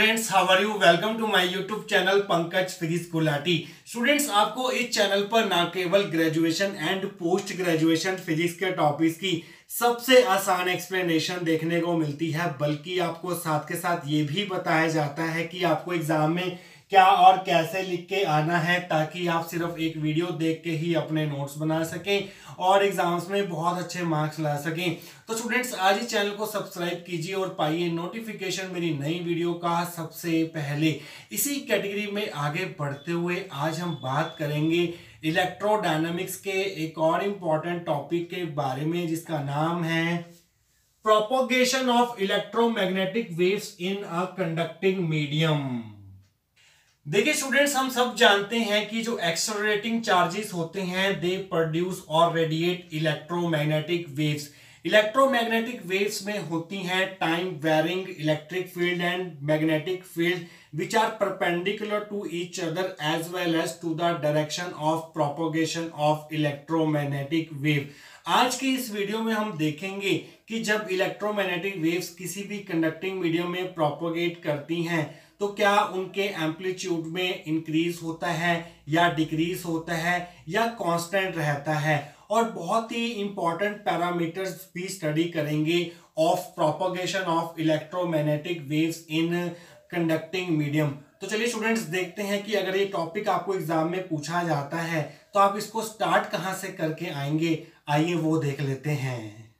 Students, how are you? Welcome to my YouTube channel Pankaj physics Gulati. Students, आपको इस channel पर ना केवल graduation and post graduation physics के टॉपिक्स की सबसे आसान एक्सप्लेनेशन देखने को मिलती है, बल्कि आपको साथ के साथ ये भी बताया जाता है कि आपको एग्जाम में क्या और कैसे लिख के आना है, ताकि आप सिर्फ एक वीडियो देख के ही अपने नोट्स बना सकें और एग्जाम्स में बहुत अच्छे मार्क्स ला सकें। तो स्टूडेंट्स, आज ही चैनल को सब्सक्राइब कीजिए और पाइए नोटिफिकेशन मेरी नई वीडियो का सबसे पहले। इसी कैटेगरी में आगे बढ़ते हुए आज हम बात करेंगे इलेक्ट्रोडायनामिक्स के एक और इम्पॉर्टेंट टॉपिक के बारे में, जिसका नाम है propagation of electromagnetic waves in a conducting medium. देखिए स्टूडेंट्स, हम सब जानते हैं कि जो एक्सेलरेटिंग चार्जेस होते हैं दे प्रोड्यूस और radiate electromagnetic waves. Electromagnetic waves में होती हैं time varying electric field and magnetic field which are perpendicular to each other as well as to the direction of propagation of electromagnetic wave। आज की इस video में हम देखेंगे कि जब इलेक्ट्रोमैग्नेटिक वेव्स किसी भी कंडक्टिंग मीडियम में प्रोपोगेट करती हैं तो क्या उनके एम्पलीट्यूड में इंक्रीज होता है या डिक्रीज होता है या कांस्टेंट रहता है, और बहुत ही इंपॉर्टेंट पैरामीटर्स भी स्टडी करेंगे of propagation of electromagnetic waves in conducting medium. तो चलिए स्टूडेंट्स, देखते हैं कि अगर ये टॉपिक आपको एग्जाम में पूछा जाता है तो आप इसको स्टार्ट कहां से करके आएंगे, आइए वो देख लेते हैं।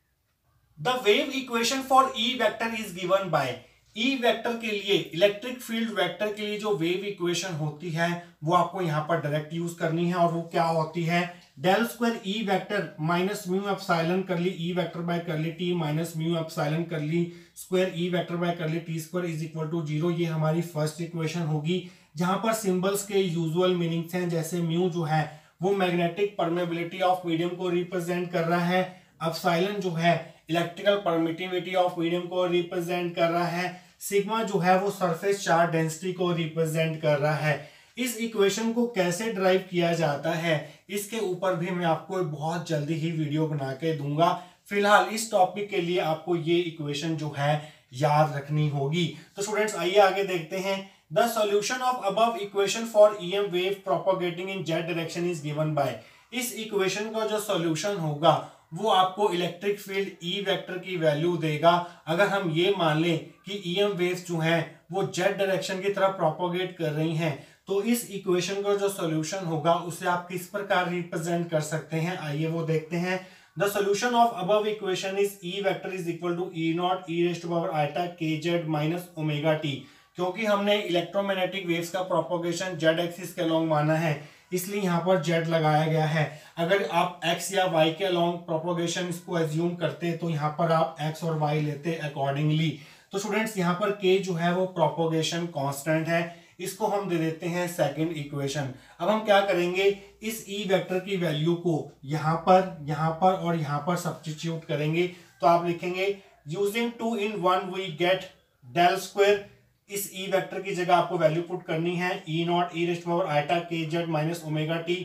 The wave equation for E vector is given by. E vector के लिए, इलेक्ट्रिक फील्ड वेक्टर के लिए जो वेव इक्वेशन होती है वो आपको यहां पर डायरेक्ट यूज करनी है, और वो क्या होती है, del square E vector minus mu epsilon curly E vector by curly t minus mu epsilon curly square E vector by curly t square is equal to 0। ये हमारी first equation होगी, जहां पर symbols के usual meanings हैं, जैसे mu जो है वो मैग्नेटिक परमेबिलिटी ऑफ मीडियम को रिप्रेजेंट कर रहा है, एप्सिलॉन जो है इलेक्ट्रिकल परमिटिविटी ऑफ मीडियम को रिप्रेजेंट कर रहा है, सिग्मा जो है वो सरफेस चार्ज डेंसिटी को रिप्रेजेंट कर रहा है। इस इक्वेशन को कैसे ड्राइव किया जाता है इसके ऊपर भी मैं आपको बहुत जल्दी ही वीडियो बना के दूंगा। फिलहाल इस टॉपिक के लिए आपको ये इक्वेशन जो है याद रखनी होगी। तो स्टूडेंट्स, आइए आगे देखते हैं। The solution of above equation for EM wave propagating in Z direction is given by. इस इक्वेशन का जो सॉल्यूशन होगा वो आपको इलेक्ट्रिक फील्ड ई वेक्टर की वैल्यू देगा। अगर हम ये मान लें कि ईएम वेव्स जो हैं वो जेड डायरेक्शन की तरफ प्रोपोगेट कर रही हैं, तो इस इक्वेशन का जो सॉल्यूशन होगा उसे आप किस प्रकार रिप्रेजेंट कर सकते हैं, आइए वो देखते हैं। The solution of above equation is E vector is equal to E naught E raised to power iota k z minus omega t. क्योंकि हमने इलेक्ट्रोमैग्नेटिक वेव्स का प्रोपोगेशन जेड एक्सिस के अलोंग माना है, इसलिए यहाँ पर जेड लगाया गया है। अगर आप एक्स या वाई के अलोंग प्रोपोगेशन इसको एज्यूम करते तो यहाँ पर आप एक्स और वाई लेते अकॉर्डिंगली। तो स्टूडेंट्स, यहाँ पर के जो है वो प्रोपोगेशन कांस्टेंट है, इसको हम दे देते हैं सेकंड इक्वेशन। अब हम क्या करेंगे, इस ई वेक्टर की वैल्यू को यहाँ पर और यहाँ पर सब्स्टिट्यूट करेंगे। तो आप लिखेंगे using 2 in 1 we get del square. इस ई वेक्टर की जगह आपको वैल्यू पुट करनी है E naught E raised to power iota k z minus omega t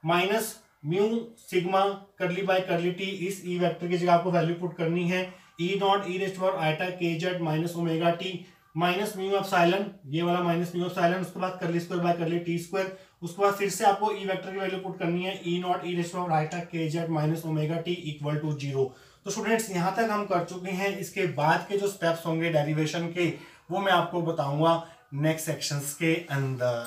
minus mu sigma curly by curly t. इस ई वेक्टर की जगह आपको वैल्यू पुट करनी है E naught E raised to power iota k z minus omega t minus mu epsilon, ये वाला minus mu epsilon, उसके बाद curly square by curly t square. उसके बाद फिर से आपको ई वेक्टर की वैल्यू पुट करनी है E naught E raised to power iota k z minus omega t equal to 0। तो स्टूडेंट्स, यहाँ तक हम कर चुके हैं। इसके बाद के जो स्टेप्स होंगे डेरिवेशन के वो मैं आपको बताऊंगा नेक्स्ट सेक्शंस के अंदर।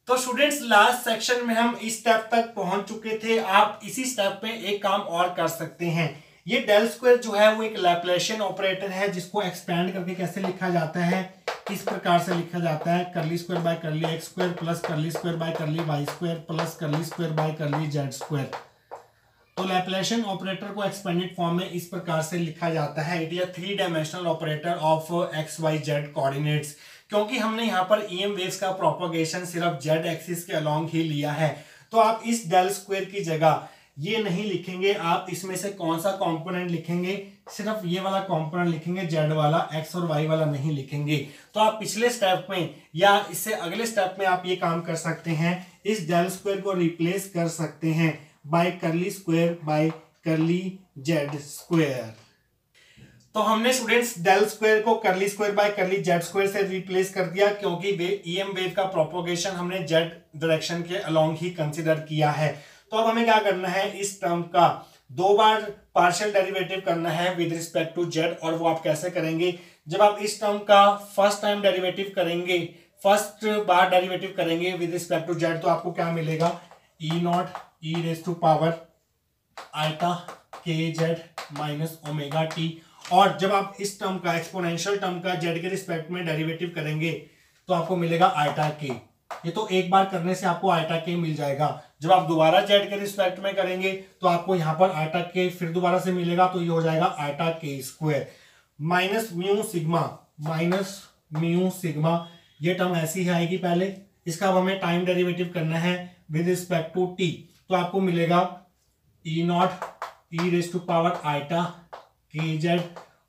तो स्टूडेंट्स, लास्ट सेक्शन में हम इस स्टेप तक पहुंच चुके थे। आप इसी स्टेप में एक काम और कर सकते हैं। ये डेल स्क्वायर जो है वो एक लैप्लासियन ऑपरेटर है, जिसको एक्सपेंड करके कैसे लिखा जाता है, इस प्रकार से लिखा जाता है curly square by curly x square plus curly square by curly y square plus curly square by curly z square. तो लैप्लासियन ऑपरेटर को एक्सपेंडेड फॉर्म में इस प्रकार से लिखा जाता है। It is a 3 dimensional operator of x y z coordinates. क्योंकि हमने यहाँ पर ईएम वेव्स का प्रोपोगेशन सिर्फ जेड एक्सिस के अलोंग ही लिया है, तो आप इस डेल स्क्वायर की जगह ये नहीं लिखेंगे, आप इसमें से कौन सा कंपोनेंट लिखेंगे, सिर्फ ये वाला कंपोनेंट लिखेंगे, जेड वाला, एक्स और वाई वाला नहीं लिखेंगे। तो आप पिछले स्टेप में या इससे अगले स्टेप में आप ये काम कर सकते हैं, इस डेल स्क्वायर को रिप्लेस कर सकते हैं बाय करली square by curly z square. तो हमने स्टूडेंट्स डेल स्क्वायर को करली square by curly z square से रिप्लेस कर दिया, क्योंकि ईएम वेव का प्रोपोगेशन हमने जेड डायरेक्शन के अलोंग ही कंसीडर किया है। तो अब हमें क्या करना है, इस टर्म का 2 बार पार्शियल डेरिवेटिव करना है विद रिस्पेक्ट टू जेड। और वो आप कैसे करेंगे, जब आप इस टर्म का फर्स्ट टाइम डेरिवेटिव करेंगे, फर्स्ट बार डेरिवेटिव करेंगे विद रिस्पेक्ट टू जेड, तो आपको क्या मिलेगा, E naught E raise to power iota k z minus omega t. और जब आप इस टर्म का एक्सपोनेंशियल टर्म का जेड के रिस्पेक्ट में डेरिवेटिव करेंगे तो आपको मिलेगा आइटा के। ये तो एक बार करने से आपको आइटा के मिल जाएगा। जब आप दोबारा जेड के रिस्पेक्ट में करेंगे तो आपको यहां पर आइटा के फिर दोबारा से मिलेगा, तो ये हो जाएगा आइटा के स्क्वायर माइनस म्यू सिग्मा। ये टर्म ऐसी ही आएगी पहले, इसका अब हमें टाइम डेरिवेटिव करना है विद रिस्पेक्ट टू टी, तो आपको मिलेगा E naught E raise to power iota k z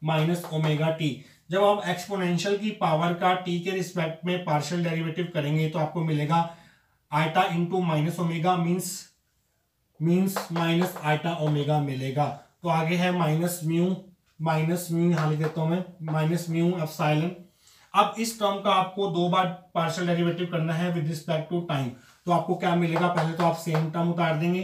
minus omega t. जब आप एक्सपोनेंशियल की पावर का टी के रिस्पेक्ट में पार्शियल डेरिवेटिव करेंगे तो आपको मिलेगा iota into minus omega means minus iota omega मिलेगा। तो आगे है माइनस म्यू यहां लिख देता हूं मैं, माइनस म्यू एप्सिलॉन। अब इस टर्म का आपको 2 बार पार्शियल डेरिवेटिव करना है विद रिस्पेक्ट टू टाइम, तो आपको क्या मिलेगा, पहले तो आप सेम टर्म उतार देंगे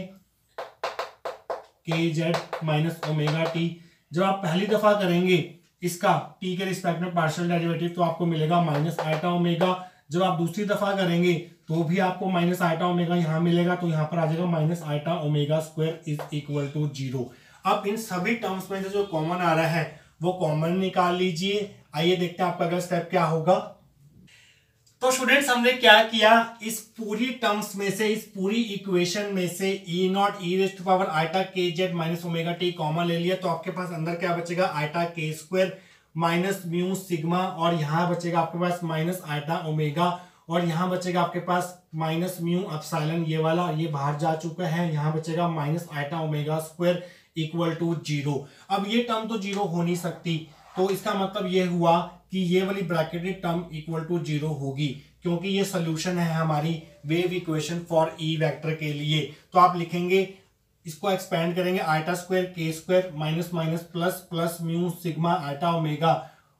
के जेड माइनस ओमेगा टी। जब आप पहली दफा करेंगे इसका टी के रिस्पेक्ट में पार्शियल डेरिवेटिव तो आपको मिलेगा माइनस आइटा ओमेगा। जब आप दूसरी दफा करेंगे तो भी आपको माइनस आइटा ओमेगा यहां मिलेगा, तो यहां पर आ जाएगा minus iota omega square is equal to 0। अब इन सभी टर्म्स में जो कॉमन आ रहा है वो कॉमन निकाल लीजिए। आइए देखते हैं आपका अगला स्टेप क्या होगा। तो स्टूडेंट्स हमने क्या किया, इस पूरी टर्म्स में से, इस पूरी इक्वेशन में से E naught E raise to power iota k z minus omega t common ले लिया, तो आपके पास अंदर क्या बचेगा, आइटा के स्क्वायर माइनस म्यू सिग्मा, और यहां बचेगा आपके पास माइनस आइटा ओमेगा, और यहां बचेगा आपके पास माइनस म्यू एप्सिलॉन ये वाला, ये बाहर जा चुका है, यहां बचेगा minus iota omega square equal to 0। अब ये टर्म तो 0 हो नहीं सकती, तो इसका मतलब ये हुआ कि ये वाली ब्रैकेटेड टर्म इक्वल टू 0 होगी, क्योंकि ये सोल्यूशन है हमारी wave equation for E vector के लिए। तो आप लिखेंगे, इसको एक्सपेंड करेंगे, iota square k square minus minus plus plus mu sigma iota omega,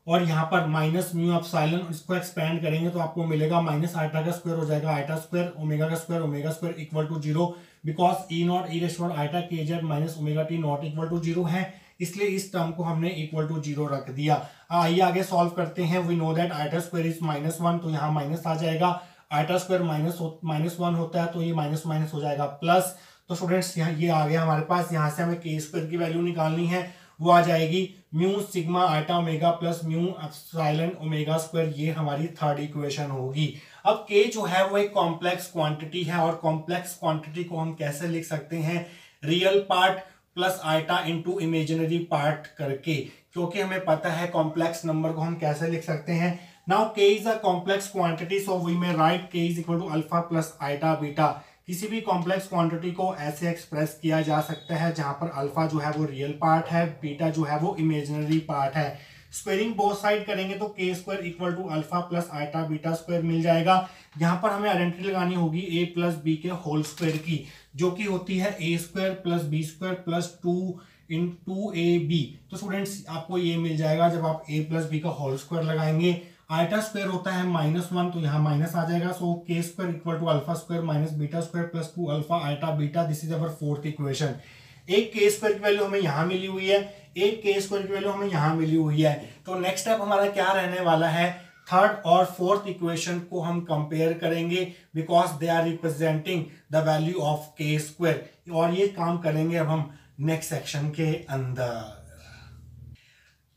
और यहाँ पर माइनस म्यू एप्सिलॉन, इसको एक्सपेंड करेंगे तो आपको मिलेगा माइनस आइटा का स्क्वायर हो जाएगा आइटा स्क्वायर, ओमेगा का square omega square equal to 0, because E naught E raise to power iota k z minus omega t not equal to 0 है, इसलिए इस टर्म को हमने इक्वल टू 0 रख दिया। आइए आगे सॉल्व करते हैं। We know that iota square is -1, तो यहाँ माइनस आ जाएगा, आइटा स्क्वायर -1 होता है तो ये माइनस माइनस हो जाएगा प्लस। तो स्टूडेंट्स यहाँ ये आ गया हमारे पास, यहाँ से हमें के स्क्वायर की वैल्यू निकालनी है, वो आ जाएगी mu sigma iota omega plus mu epsilon omega square, ये हमारी थर्ड इक्वेशन होगी। अब के जो है वो एक कॉम्प्लेक्स क्वांटिटी है, और कॉम्प्लेक्स क्वांटिटी को हम कैसे लिख सकते हैं, real part plus iota into imaginary part करके, क्योंकि हमें पता है कॉम्प्लेक्स नंबर को हम कैसे लिख सकते हैं। Now k is a complex quantity, so we may write k is equal to alpha plus iota beta. किसी भी कॉम्प्लेक्स क्वांटिटी को ऐसे एक्सप्रेस किया जा सकता है जहां पर अल्फा जो है वो रियल पार्ट है, बीटा जो है वो इमेजिनरी पार्ट है। स्क्वायरिंग बोथ साइड करेंगे तो k square equal to alpha plus iota beta square मिल जाएगा। यहाँ पर हमें आइडेंटिटी लगानी होगी ए प्लस बी के होल स्क्वायर की, जो कि होती है a square plus b square plus 2 into a b. तो स्टूडेंट्स आपको ये मिल जाएगा जब आप ए प्लस बी का होल स्क्वायर लगाएंगे। आइटा स्क्वायर होता है -1, तो यहाँ माइनस आ जाएगा, so k square equal to alpha square minus beta square plus 2 alpha iota beta. This is our fourth equation. एक के स्क्वायर की वैल्यू हमें यहाँ मिली हुई है, एक के स्क्वायर की वैल्यू हमें यहाँ मिली हुई है। तो नेक्स्ट स्टेप हमारा क्या रहने वाला है, थर्ड और फोर्थ इक्वेशन को हम कंपेयर करेंगे, because they are representing the value of k square, और ये काम करेंगे अब हम नेक्स्ट सेक्शन के अंदर।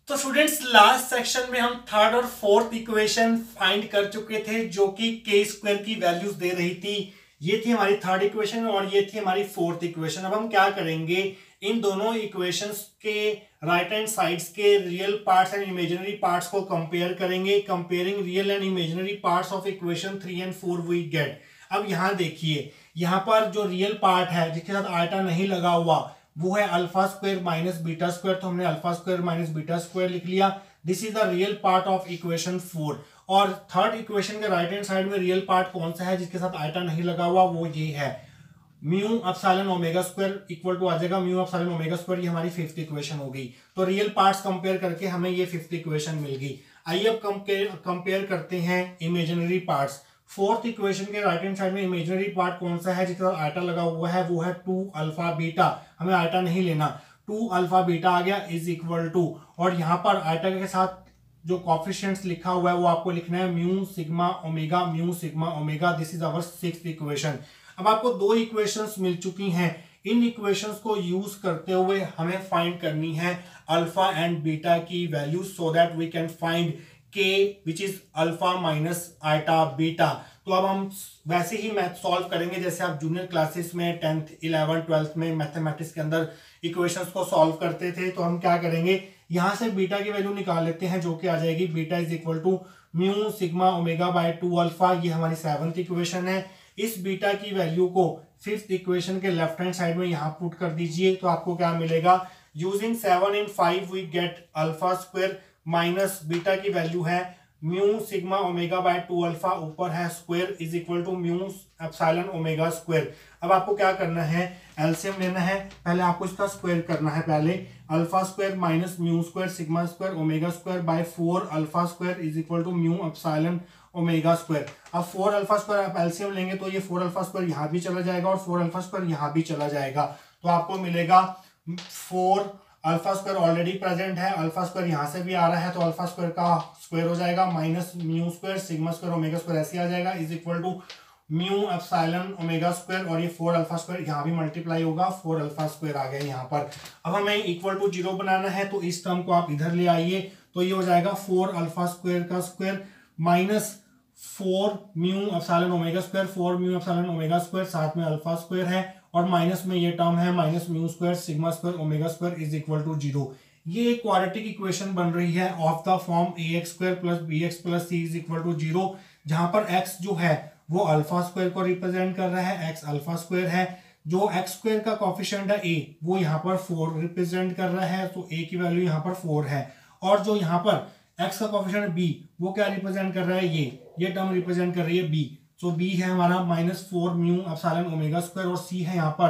तो स्टूडेंट्स लास्ट सेक्शन में हम थर्ड और फोर्थ इक्वेशन फाइंड कर चुके थे, जो कि के स्क्वायर की वैल्यूज दे रही थी। ये थी हमारी थर्ड इक्वेशन और ये थी हमारी फोर्थ इक्वेशन। अब हम क्या करेंगे, इन दोनों इक्वेशंस के राइट हैंड साइड्स के real parts and imaginary parts को कंपेयर करेंगे। Comparing real and imaginary parts of equation 3 and 4 we get. अब यहाँ देखिए, यहाँ पर जो रियल पार्ट है जिसके साथ आइटा नहीं लगा हुआ वो है alpha square minus beta square, तो हमने alpha square minus beta square लिख लिया। This is the real part of equation 4। और थर्ड इक्वेशन के राइट हैंड साइड में रियल पार्ट कौन सा है जिसके साथ आइटा नहीं लगा हुआ, वो ये है mu epsilon omega square equal to आ जाएगा म्यू एप्सिलॉन ओमेगा स्क्वायर। ये हमारी फिफ्थ इक्वेशन हो गई। तो रियल पार्ट्स कंपेयर करके हमें ये फिफ्थ इक्वेशन मिल गई। आइए अब कंपेयर करते हैं इमेजिनरी पार्ट्स। फोर्थ इक्वेशन के राइट हैंड साइड में इमेजिनरी पार्ट कौन सा है जिसका आयटा लगा हुआ है, वो है 2 अल्फा बीटा। हमें आयटा नहीं लेना, 2 अल्फा बीटा आ गया इज इक्वल टू, और यहाँ पर आयटा के साथ जो कोएफिशिएंट्स लिखा हुआ है वो आपको लिखना है mu sigma omega. This is our sixth equation. अब आपको दो इक्वेशंस मिल चुकी हैं। इन इक्वेशंस को यूज करते हुए हमें फाइंड करनी है अल्फा एंड बीटा की value so that we can find k which is alpha minus iota beta. तो अब हम वैसे ही मैथ सॉल्व करेंगे जैसे आप जूनियर क्लासेस में 10th 11th 12th में मैथमेटिक्स के अंदर इक्वेशंस को सॉल्व करते थे। तो हम क्या करेंगे, यहां से बीटा की वैल्यू निकाल लेते हैं जो कि आ जाएगी beta is equal to mu sigma omega by 2 alpha. ये हमारी 7th इक्वेशन है। इस बीटा की वैल्यू को 5th इक्वेशन के लेफ्ट हैंड साइड में यहां पुट कर दीजिए। तो आपको क्या मिलेगा, using 7 and 5 we get alpha square minus beta की वैल्यू है mu sigma omega by 2 alpha, ऊपर है square is equal to mu epsilon omega square. अब आपको क्या करना है, एलसीएम लेना है। पहले आपको इसका स्क्वायर करना है। पहले alpha square minus mu square sigma square omega square by 4 alpha square is equal to mu epsilon omega square. अब 4 अल्फा स्क्वायर आप एलसीएम लेंगे तो ये 4 अल्फा स्क्वायर यहाँ भी चला जाएगा और 4 अल्फा स्क्वायर यहाँ भी चला जाएगा। तो आपको मिलेगा 4 अल्फा स्क्वायर ऑलरेडी प्रेजेंट है, अल्फा स्क्वायर यहाँ से भी आ रहा है तो अल्फा स्क्वायर का स्क्वायर हो जाएगा minus mu square sigma square omega square ऐसे आ जाएगा is equal to mu epsilon omega square, और ये 4 अल्फा स्क्वायर यहाँ भी मल्टीप्लाई होगा, 4 अल्फा स्क्वायर आ गया यहाँ पर। अब हमें इक्वल टू 0 बनाना है तो इस टर्म को आप इधर ले आइए। तो ये हो जाएगा 4 अल्फा स्क्वायर का square minus 4 mu epsilon omega square, 4 mu epsilon omega square, साथ में अल्फा स्क्वायर है और माइनस में ये टर्म है minus mu square sigma square omega square is equal to 0। ये एक क्वाड्रेटिक इक्वेशन बन रही है of the form ax square plus bx plus c is equal to 0, जहां पर x जो है वो अल्फा स्क्वायर को रिप्रेजेंट कर रहा है, x अल्फा स्क्वायर है। जो x स्क्वायर का कोएफिशिएंट है a वो यहाँ पर 4 रिप्रेजेंट कर रहा है, तो a की वैल्यू यहाँ पर 4 है। और जो यहाँ पर x का कोएफिशिएंट b वो क्या रिप्रेजेंट कर रहा है, ये टर्म रिप्रेजेंट कर रही है b। सो b है हमारा minus 4 mu epsilon omega square, और c है यहाँ पर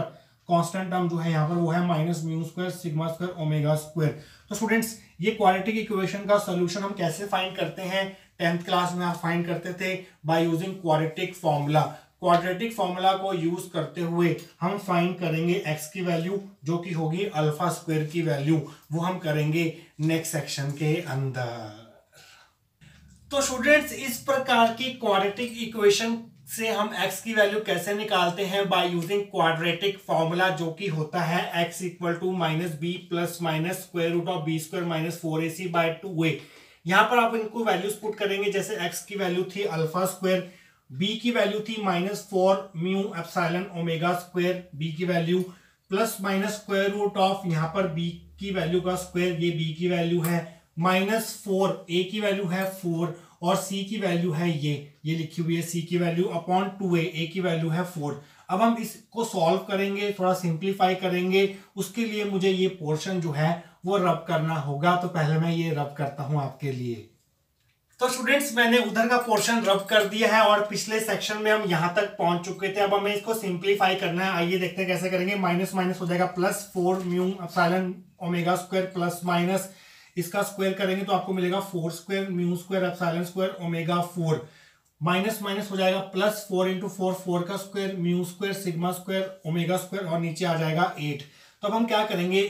कांस्टेंट टर्म जो है यहाँ पर वो है minus mu square sigma square omega square. तो स्टूडेंट्स ये क्वाड्रेटिक इक्वेशन का सॉल्यूशन हम कैसे फाइंड करते हैं, 10th क्लास में आप फाइंड करते थे by using quadratic formula. Quadratic formula को यूज करते हुए हम फाइंड करेंगे x की वैल्यू जो कि होगी अल्फा स्क्वायर की वैल्यू, वो हम करेंगे नेक्स्ट सेक्शन के अंदर। तो स्टूडेंट्स इस प्रकार की क्वाड्रेटिक इक्वेशन से हम x की वैल्यू कैसे निकालते हैं, बाय यूजिंग क्वाड्रेटिक फॉर्मूला जो कि होता है x equal to minus b plus minus square root of b square minus 4ac by 2a। यहाँ पर आप इनको वैल्यूज पुट करेंगे, जैसे x की वैल्यू थी अल्फा स्क्वायर, b की वैल्यू थी minus 4 mu epsilon omega square, b की value plus minus square root of यहाँ पर b की वैल्यू का स्क्वायर, ये b की वैल्यू है माइनस 4, a की वैल्यू है 4 और c की वैल्यू है ये लिखी हुई है c की वैल्यू अपॉन 2a, a की वैल्यू है 4। अब हम इसको सॉल्व करेंगे, थोड़ा सिंप्लीफाई करेंगे, उसके लिए मुझे ये पोर्शन जो है वो रब करना होगा। तो पहले मैं ये रब करता हूं आपके लिए। तो स्टूडेंट्स मैंने उधर का पोर्शन रब कर दिया है और पिछले सेक्शन में हम यहां तक पहुंच चुके थे। अब हमें इसको सिंप्लीफाई करना है। आइए देखते हैं कैसे करेंगे। माइनस माइनस हो जाएगा plus 4 mu epsilon omega square plus minus इसका स्क्वायर करेंगे तो आपको मिलेगा 4 square mu square epsilon square omega 4, minus minus हो जाएगा प्लस 4 इंटू 4 का square mu square sigma square omega square और नीचे आ जाएगा 8। तो अब हम क्या करेंगे,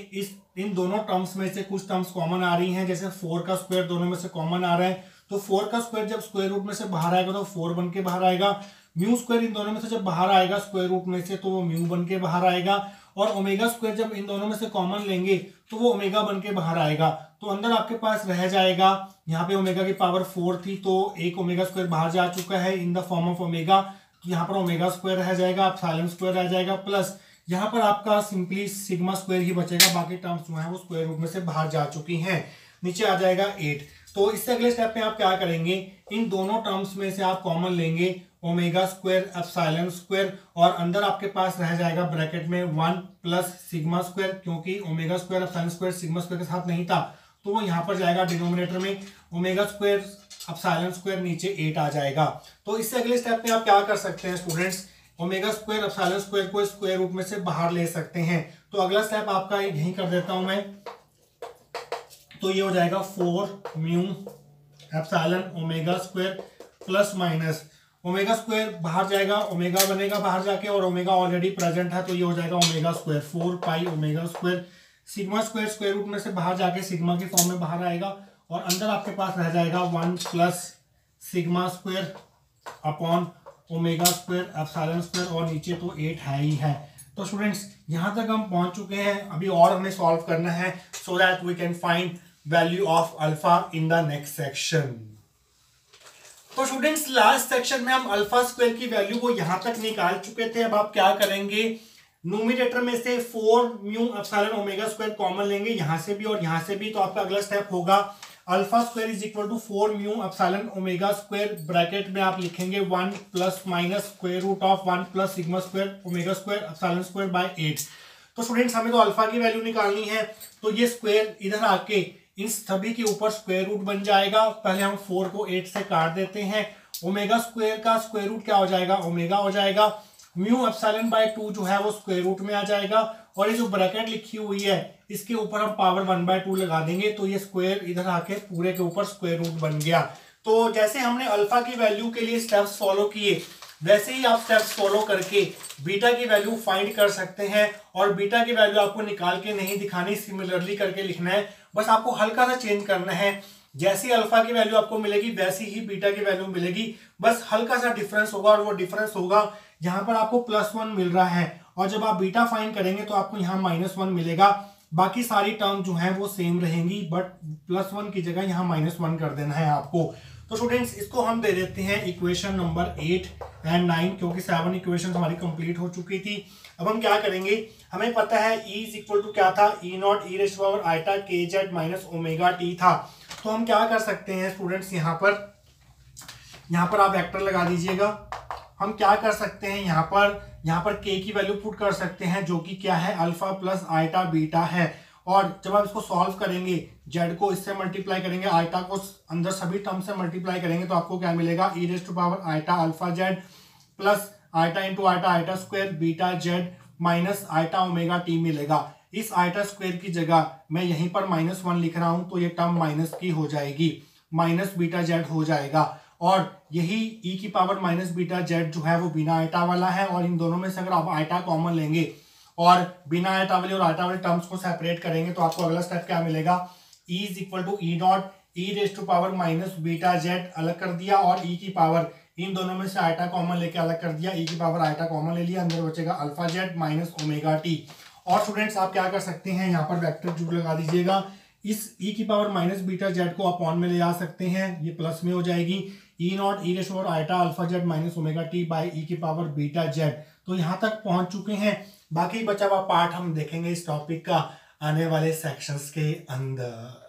इन दोनों टर्म्स में से कुछ टर्म्स कॉमन आ रही हैं, जैसे 4 का स्क्वायर दोनों में से कॉमन आ रहा है, तो 4 का स्क्वायर जब स्क्वायर रूट में से बाहर आएगा तो 4 बन के बाहर आएगा। म्यू स्क्वायर इन दोनों में से जब बाहर आएगा स्क्वायर रूट में से तो वो म्यू बन के बाहर आएगा, और ओमेगा स्क्वायर जब इन दोनों में से कॉमन लेंगे तो वो ओमेगा बन के बाहर आएगा। तो अंदर आपके पास रह जाएगा, यहाँ पे ओमेगा की पावर 4 थी तो एक ओमेगा स्क्वायर बाहर जा चुका है in the form of omega, तो यहाँ पर ओमेगा स्क्वायर रह जाएगा, एप्सिलॉन स्क्वायर रह जाएगा, प्लस यहाँ पर आपका सिंपली सिग्मा स्क्वायर ही बचेगा, बाकी टर्म्स जो है वो स्क्वायर रूट में से बाहर जा चुकी हैं। नीचे आ जाएगा 8। तो इससे अगले स्टेप में आप क्या करेंगे, इन दोनों टर्म्स में से आप कॉमन लेंगे ओमेगा स्क्वायर एप्सिलॉन स्क्वायर, और अंदर आपके पास रह जाएगा ब्रैकेट में 1 प्लस सिग्मा स्क्वायर, क्योंकि omega square epsilon square sigma square के साथ नहीं था तो वो यहाँ पर जाएगा डिनोमिनेटर में, ओमेगा स्क्वायर एप्सिलॉन स्क्वायर नीचे 8 आ जाएगा। तो इससे अगले स्टेप में आप क्या कर सकते हैं students, omega square epsilon square को स्क्वायर रूट में से बाहर ले सकते हैं। तो अगला स्टेप आपका यहीं कर देता हूं मैं, तो ये हो जाएगा 4 mu epsilon omega square plus minus omega square बाहर जाएगा, ओमेगा बनेगा बाहर जाके, और ओमेगा ऑलरेडी प्रेजेंट है, तो ये हो जाएगा omega square 4 pi omega square, sigma square square root में से बाहर जाके सिग्मा की फॉर्म में बाहर आएगा, और अंदर आपके पास रह जाएगा 1 plus sigma square upon omega square epsilon square, और नीचे तो 8 है ही है। तो स्टूडेंट्स यहां तक हम पहुंच चुके हैं, अभी और हमें सॉल्व करना है so that we can find value of alpha in the next section. तो स्टूडेंट्स लास्ट सेक्शन में हम अल्फा स्क्वायर की वैल्यू को यहां तक निकाल चुके थे। अब आप क्या करेंगे, न्यूमरेटर में से 4 mu epsilon omega square common लेंगे, यहां से भी और यहां से भी। तो आपका अगला स्टेप होगा alpha square is equal to 4 mu epsilon omega square, bracket में आप लिखेंगे 1 plus minus square root of 1 plus sigma square omega square epsilon square by 8। तो स्टूडेंट्स हमें तो अल्फा की वैल्यू निकालनी है, तो ये स्क्वायर इधर आके इन सभी के ऊपर स्क्वायर रूट बन जाएगा। पहले हम 4 को 8 से काट देते हैं, ओमेगा स्क्वायर का स्क्वायर रूट क्या हो जाएगा, ओमेगा हो जाएगा, म्यू एप्सिलॉन बाय 2 जो है वो स्क्वायर रूट में आ जाएगा, और ये जो ब्रैकेट लिखी हुई है इसके ऊपर हम पावर 1/2 लगा देंगे, तो ये स्क्वायर इधर आके पूरे के ऊपर स्क्वायर रूट बन गया। तो जैसे हमने अल्फा की वैल्यू के लिए स्टेप्स फॉलो किए, वैसे ही आप स्टेप्स फॉलो करके बीटा की वैल्यू फाइंड कर सकते हैं, और बीटा की वैल्यू आपको निकाल के नहीं दिखानी, सिमिलरली करके लिखना है, बस आपको हल्का सा चेंज करना है। जैसी अल्फा की वैल्यू आपको मिलेगी वैसी ही बीटा की वैल्यू मिलेगी, बस हल्का सा डिफरेंस होगा, और वो डिफरेंस होगा यहाँ पर आपको +1 मिल रहा है, और जब आप बीटा फाइंड करेंगे तो आपको यहाँ -1 मिलेगा। बाकी सारी टर्म जो है वो सेम रहेंगी, बट +1 की जगह यहाँ -1 कर देना है आपको। तो स्टूडेंट्स इसको हम दे देते हैं इक्वेशन नंबर 8 एंड 9, क्योंकि 7 इक्वेशन हमारी कंप्लीट हो चुकी थी। अब हम क्या करेंगे, हमें पता है E इज इक्वल टू क्या था, E0 e raise to power eta kz minus omega T था। तो हम क्या कर सकते हैं स्टूडेंट्स, यहाँ पर आप वेक्टर लगा दीजिएगा। हम क्या कर सकते हैं, यहाँ पर k की वैल्यू पुट कर सकते हैं, जो कि क्या है, अल्फा प्लस आइटा बीटा है। और जब आप इसको सॉल्व करेंगे, z को इससे मल्टीप्लाई करेंगे, आइटा को अंदर सभी टर्म से मल्टीप्लाई करेंगे, तो आपको क्या मिलेगा, e raise to power iota alpha z plus iota into eta eta square beta z minus iota omega T मिलेगा। इस आइटा स्क्वायर की जगह मैं यहीं पर -1 लिख रहा हूं, तो ये टर्म माइनस की हो जाएगी, माइनस बीटा जेड हो जाएगा। और यही e की पावर माइनस बीटा जेड जो है वो बिना आइटा वाला है, और इन दोनों में से अगर आप आइटा कॉमन लेंगे और बिना आइटा वाले और आइटा वाले टर्म्स को सेपरेट करेंगे, तो आपको अगला स्टेप क्या मिलेगा, e is equal to E0 e raise to power minus beta Z अलग कर दिया, और e की पावर इन दोनों में से आइटा कॉमन लेके अलग कर दिया, e की पावर आइटा कॉमन ले लिया, अंदर बचेगा alpha Z minus omega t. और स्टूडेंट्स आप क्या कर सकते हैं, यहाँ पर वेक्टर जुड़ लगा दीजिएगा, इस e की पावर माइनस बीटा जेड को अपॉन में ले जा सकते हैं, ये प्लस में हो जाएगी, E0 e raise to power iota alpha Z minus omega T by e की पावर बीटा जेड। तो यहाँ तक पहुंच चुके हैं, बाकी बचा हुआ पार्ट हम देखेंगे इस टॉपिक का आने वाले सेक्शंस के अंदर।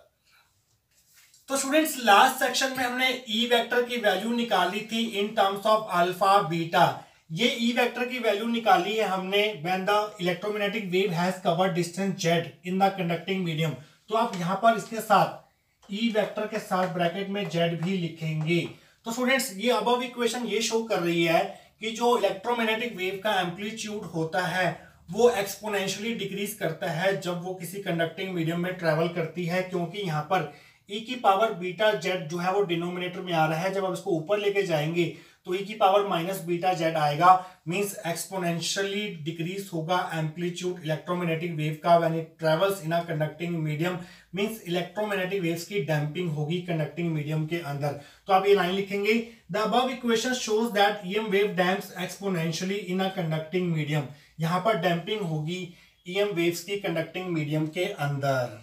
तो स्टूडेंट्स लास्ट सेक्शन में हमने ई वेक्टर की वैल्यू निकाली थी इन टर्म्स ऑफ अल्फा बीटा। ये ई वेक्टर की वैल्यू निकाली है हमने when the electromagnetic wave has covered distance z in the conducting medium. तो आप यहाँ पर इसके साथ ई वेक्टर के साथ ब्रैकेट में z भी लिखेंगे। तो स्टूडेंट्स ये अबव इक्वेशन ये शो कर रही है कि जो इलेक्ट्रोमैग्नेटिक वेव का एम्पलीट्यूड होता है वो एक्सपोनेंशियली डिक्रीज करता है जब वो किसी कंडक्टिंग मीडियम में ट्रेवल करती है, क्योंकि यहाँ पर e की पावर बीटा जेड जो है वो डिनोमिनेटर में आ रहा है। जब आप इसको ऊपर लेके जाएंगे तो e की पावर माइनस बीटा जेड आएगा, मींस एक्सपोनेंशियली डिक्रीज होगा एम्पलीट्यूड इलेक्ट्रोमैग्नेटिक वेव का when it travels in a conducting medium, means electromagnetic waves की डैम्पिंग होगी कंडक्टिंग मीडियम के अंदर। तो आप ये लाइन लिखेंगे, the above equation shows that EM wave damps exponentially in a conducting medium. यहाँ पर डैम्पिंग होगी ईएम वेव्स की कंडक्टिंग मीडियम के अंदर।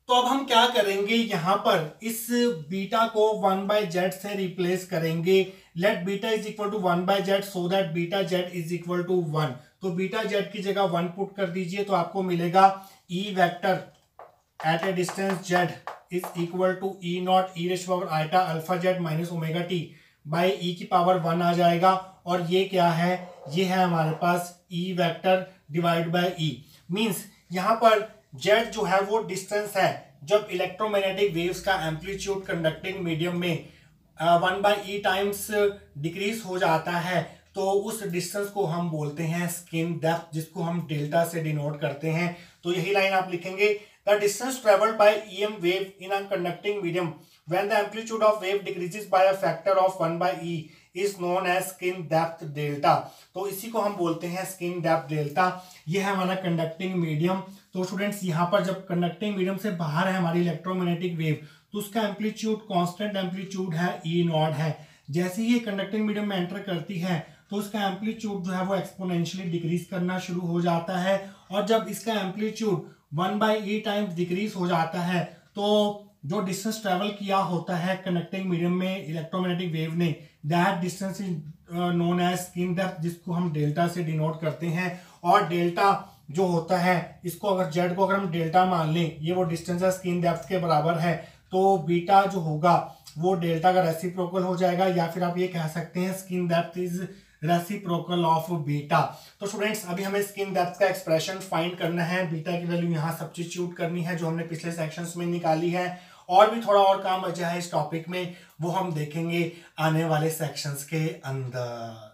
तो अब हम क्या करेंगे, यहाँ पर इस बीटा को 1/z से रिप्लेस करेंगे। Let beta is equal to 1/z so that beta Z is equal to 1। तो बीटा जेड की जगह 1 पुट कर दीजिए, तो आपको मिलेगा E vector at a distance z is equal to E0 e raise to power iota alpha Z minus omega T by e की power 1 आ जाएगा। और ये क्या है, ये है हमारे पास E vector divide by E, means यहाँ पर z जो है वो डिस्टेंस है जब इलेक्ट्रोमैग्नेटिक वेव्स का एम्पलीट्यूड कंडक्टिंग मीडियम में 1/e टाइम्स डिक्रीज हो जाता है, तो उस डिस्टेंस को हम बोलते हैं स्किन डेप्थ, जिसको हम डेल्टा से डिनोट करते हैं। तो यही लाइन आप लिखेंगे, the distance travelled by EM wave in a conducting medium when the amplitude of wave decreases by a factor of 1/e is known as skin depth delta. तो इसी को हम बोलते हैं स्किन डेप्थ डेल्टा। ये है हमारा कंडक्टिंग मीडियम। तो स्टूडेंट्स यहाँ पर जब कंडक्टिंग मीडियम से बाहर है हमारी इलेक्ट्रोमैग्नेटिक वेव, तो उसका एम्पलीट्यूड कांस्टेंट एम्पलीट्यूड है, E नॉट है। जैसे ही ये कंडक्टिंग मीडियम में एंटर करती है तो उसका एम्पलीट्यूड जो है वो एक्सपोनेंशियली डिक्रीज करना शुरू हो जाता है, और जब इसका एम्पलीट्यूड 1/e टाइम्स डिक्रीज हो जाता है तो जो डिस्टेंस ट्रेवल किया होता है कंडक्टिंग मीडियम में इलेक्ट्रोमैग्नेटिक वेव ने, that distance is known as skin depth, जिसको हम डेल्टा से डिनोट करते हैं। और डेल्टा जो होता है, इसको अगर जेड को अगर हम डेल्टा मान लें, ये वो डिस्टेंस है स्किन डेप्थ के बराबर है, तो बीटा जो होगा वो डेल्टा का रेसिप्रोकल हो जाएगा, या फिर आप ये कह सकते हैं skin depth is reciprocal of beta. तो स्टूडेंट्स अभी हमें स्किन डेप्थ का एक्सप्रेशन फाइंड करना है, बीटा की वैल्यू यहाँ सब्स्टिट्यूट करनी है जो हमने पिछले सेक्शंस में निकाली है, और भी थोड़ा और काम बचा है इस टॉपिक में, वो हम देखेंगे आने वाले सेक्शंस के अंदर।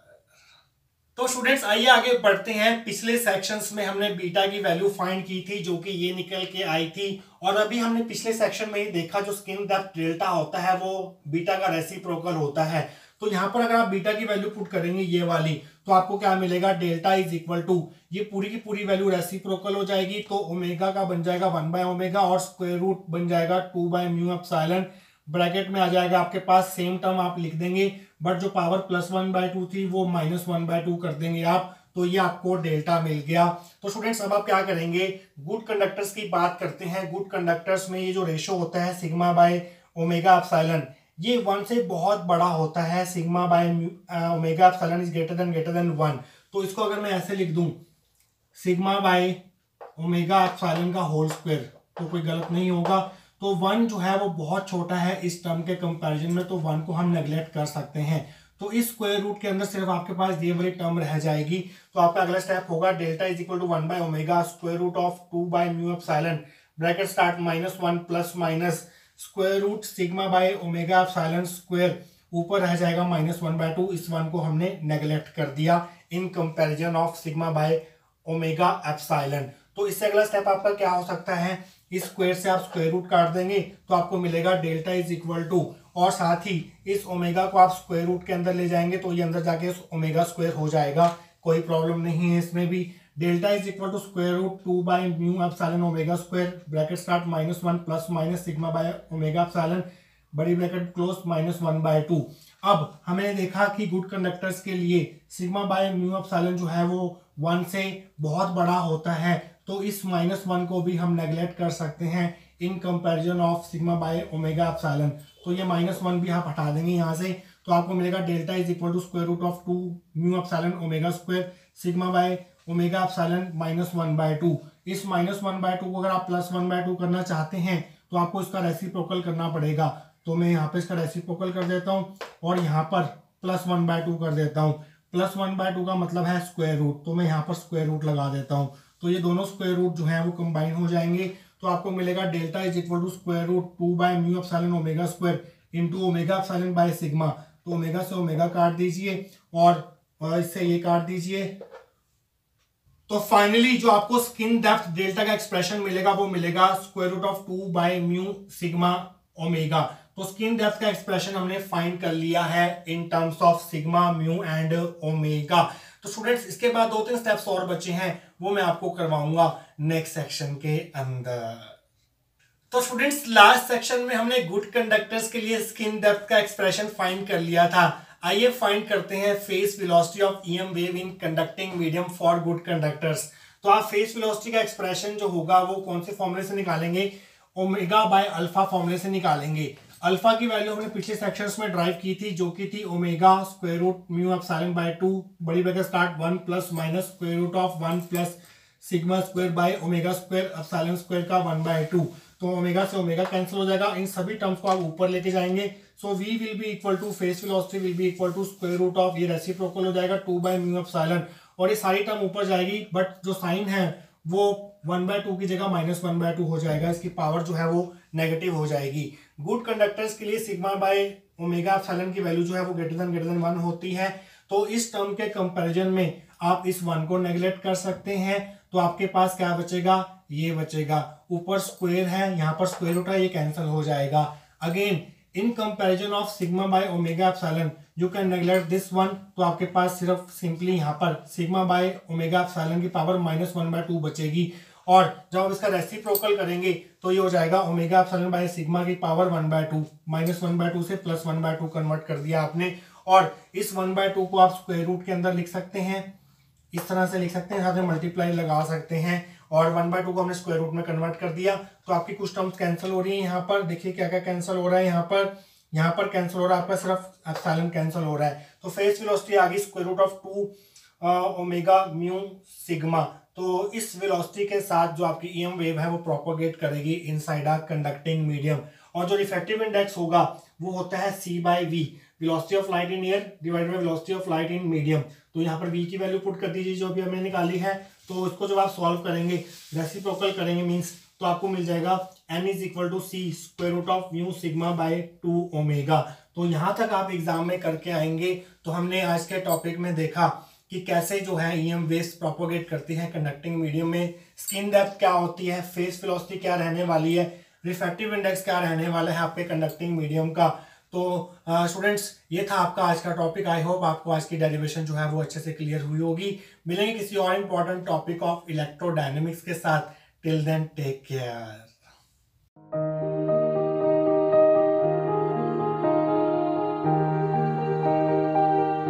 तो स्टूडेंट्स आइए आगे बढ़ते हैं। पिछले सेक्शंस में हमने बीटा की वैल्यू फाइंड की थी जो कि ये निकल के आई थी, और अभी हमने पिछले सेक्शन में ही देखा जो स्किन डेप्थ डेल्टा होता है वो बीटा का रेसिप्रोकल होता है। तो यहाँ पर अगर आप बीटा की वैल्यू पुट करेंगे ये वाली, तो आपको क्या मिलेगा, डेल्टा इज इक्वल टू, ये पूरी की पूरी वैल्यू रेसिप्रोकल हो जाएगी, तो ओमेगा का बन जाएगा 1/ओमेगा और स्क्वायर रूट बन जाएगा 2/म्यू एप्सिलॉन। ब्रैकेट में आ जाएगा आपके पास, सेम टर्म आप लिख देंगे, बट जो पावर +1/2 थी वो -1/2 कर देंगे आप, तो ये आपको डेल्टा मिल गया। तो स्टूडेंट्स अब आप क्या करेंगे, गुड कंडक्टर्स की बात करते हैं। गुड कंडक्टर्स में ये जो रेशो होता है सिग्मा बाय ओमेगा एप्सिलॉन, ये 1 से बहुत बड़ा होता है। Sigma by omega epsilon is greater than 1। तो इसको अगर मैं ऐसे लिख दूं, सिग्मा बाय ओमेगा एप्सिलॉन का होल स्क्वायर, तो कोई गलत नहीं होगा। तो 1 जो है वो बहुत छोटा है इस टर्म के कंपैरिजन में, तो 1 को हम नेग्लेक्ट कर सकते हैं। तो इस स्क्वायर रूट के अंदर सिर्फ आपके पास ये वाली टर्म रह जाएगी। तो आपका अगला स्टेप होगा, delta is equal to one by omega square root of 2/म्यू epsilon, bracket start -1 plus minus square root sigma by omega epsilon square, ऊपर रह जाएगा -1/2। इस 1 को हमने नेग्लेक्ट कर दिया in comparison of sigma by omega epsilon. तो इससे अगला स्टेप आपका क्या हो सकता है, इस स्क्वायर से आप स्क्वायर रूट काट देंगे तो आपको मिलेगा डेल्टा इज इक्वल टू, और साथ ही इस ओमेगा को आप स्क्वायर रूट के अंदर ले जाएंगे तो ये अंदर जाके ओमेगा स्क्वायर हो जाएगा, कोई प्रॉब्लम नहीं है इसमें भी। Delta is equal to square root 2/म्यू epsilon omega square, bracket start -1 plus minus sigma by omega epsilon, बड़ी ब्रैकेट क्लोज -1/2। अब हमने देखा कि गुड कंडक्टर्स के लिए सिग्मा बाय म्यू एप्सिलॉन जो है वो 1 से बहुत बड़ा होता है, तो इस -1 को भी हम नेग्लेक्ट कर सकते हैं in comparison of sigma by omega epsilon. तो ये -1 भी आप हटा देंगे यहाँ से, तो आपको मिलेगा delta is equal to square root of 2/म्यू epsilon omega square sigma by omega epsilon -1/2। इस -1/2 को अगर आप +1/2 करना चाहते हैं तो आपको इसका रेसिप्रोकल करना पड़ेगा। तो मैं यहाँ पे इसका रेसिप्रोकल कर देता हूँ और यहाँ पर +1/2 कर देता हूँ। +1/2 का मतलब है स्क्वायर रूट, तो मैं यहाँ पर स्क्वायर रूट लगा देता हूँ। तो ये दोनों स्क्वायर रूट जो है वो कंबाइन हो जाएंगे, तो आपको मिलेगा delta is equal to square root 2/म्यू epsilon omega square into omega epsilon by sigma. तो ओमेगा से ओमेगा काट दीजिए और इससे ये काट दीजिए। तो फाइनली जो आपको स्किन डेप्थ डेल्टा का एक्सप्रेशन मिलेगा वो मिलेगा स्क्वायर रूट ऑफ 2/म्यू सिग्मा ओमेगा। तो स्किन डेप्थ का एक्सप्रेशन हमने फाइंड कर लिया है in terms of sigma mu and omega. तो स्टूडेंट्स इसके बाद 2-3 स्टेप्स और बचे हैं, वो मैं आपको करवाऊंगा नेक्स्ट सेक्शन के अंदर। तो स्टूडेंट्स लास्ट सेक्शन में हमने गुड कंडक्टर्स के लिए स्किन डेप्थ का एक्सप्रेशन फाइंड कर लिया था। आइए फाइंड करते हैं face velocity of EM wave in conducting medium for good conductors. तो आप फेस वेलोसिटी का एक्सप्रेशन जो होगा वो कौन से फॉर्मूले से निकालेंगे, ओमेगा बाय अल्फा फॉर्मूले से निकालेंगे। अल्फा की वैल्यू हमने पिछले सेक्शंस में ड्राइव की थी जो कि थी omega square root mu epsilon by 2 बड़ी bracket start 1 plus minus square root of 1 plus sigma square by omega square epsilon square का 1/2। तो ओमेगा से ओमेगा कैंसिल हो जाएगा, इन सभी टर्म्स को आप ऊपर लेके जाएंगे। So v will be equal to phase velocity will be equal to square root of, ये रेसिप्रोकल हो जाएगा 2/म्यू एप्सिलॉन, और ये सारी टर्म ऊपर जाएगी, बट जो साइन है वो 1/2 की जगह -1/2 हो जाएगा, इसकी पावर जो है वो नेगेटिव हो जाएगी। गुड कंडक्टर्स के लिए सिग्मा बाय ओमेगा एप्सिलॉन की वैल्यू जो है वो ग्रेटर देन 1 होती है। तो इस टर्म के कंपैरिजन में आप इस 1 को नेगलेक्ट कर सकते हैं, तो आपके पास क्या बचेगा, ये बचेगा। ऊपर स्क्वायर है, यहाँ पर स्क्वायर रूट है, ये कैंसिल हो जाएगा। Again in comparison of sigma by omega epsilon you can neglect this one, तो आपके पास सिर्फ सिंपली यहाँ पर सिग्मा बाय ओमेगा एप्सिलॉन की पावर -1/2 बचेगी। और जब आप इसका रेसिप्रोकल करेंगे तो ये हो जाएगा ओमेगा एप्सिलॉन बाय सिग्मा की पावर 1/2, -1/2 से +1/2 कन्वर्ट कर दिया आपने। और इस 1/2 को आप स्क्वायर रूट के अंदर लिख सकते हैं, इस तरह से लिख सकते हैं, साथ में मल्टीप्लाई लगा सकते हैं। और 1/2 को हमने स्क्वायर रूट में कन्वर्ट कर दिया, तो आपकी कुछ टर्म्स कैंसिल हो रही है। यहाँ पर देखिए क्या क्या कैंसिल हो रहा है, यहाँ पर कैंसिल हो रहा है आपका, सिर्फ एप्सिलॉन कैंसिल हो रहा है। तो फेस वेलोसिटी आ गई square root of 2 omega mu sigma. तो इस वेलोसिटी के साथ जो आपकी ईएम वेव है वो प्रोपोगेट करेगी इनसाइड अ कंडक्टिंग मीडियम। और जो रिफ्रैक्टिव इंडेक्स होगा वो होता है c/v, velocity of light in air divided by velocity of light in medium. तो यहाँ पर v की वैल्यू पुट कर दीजिए जो अभी हमने निकाली है। तो इसको जब आप सॉल्व करेंगे, रेसिप्रोकल करेंगे मींस, तो आपको मिल जाएगा n = c square root of mu sigma by 2 omega. तो यहाँ तक आप एग्जाम में करके आएंगे। तो हमने आज के टॉपिक में देखा कि कैसे जो है ईएम वेव्स प्रोपोगेट करती हैं कंडक्टिंग मीडियम में, स्किन डेप्थ क्या होती है, फेस वेलोसिटी क्या रहने वाली है, रिफ्रैक्टिव इंडेक्स क्या रहने वाला है आपके कंडक्टिंग मीडियम का। तो स्टूडेंट्स ये था आपका आज का टॉपिक। आई होप आपको आज की डेरिवेशन जो है वो अच्छे से क्लियर हुई होगी। मिलेंगे किसी और इंपॉर्टेंट टॉपिक ऑफ इलेक्ट्रोडायनेमिक्स के साथ। Till then take care.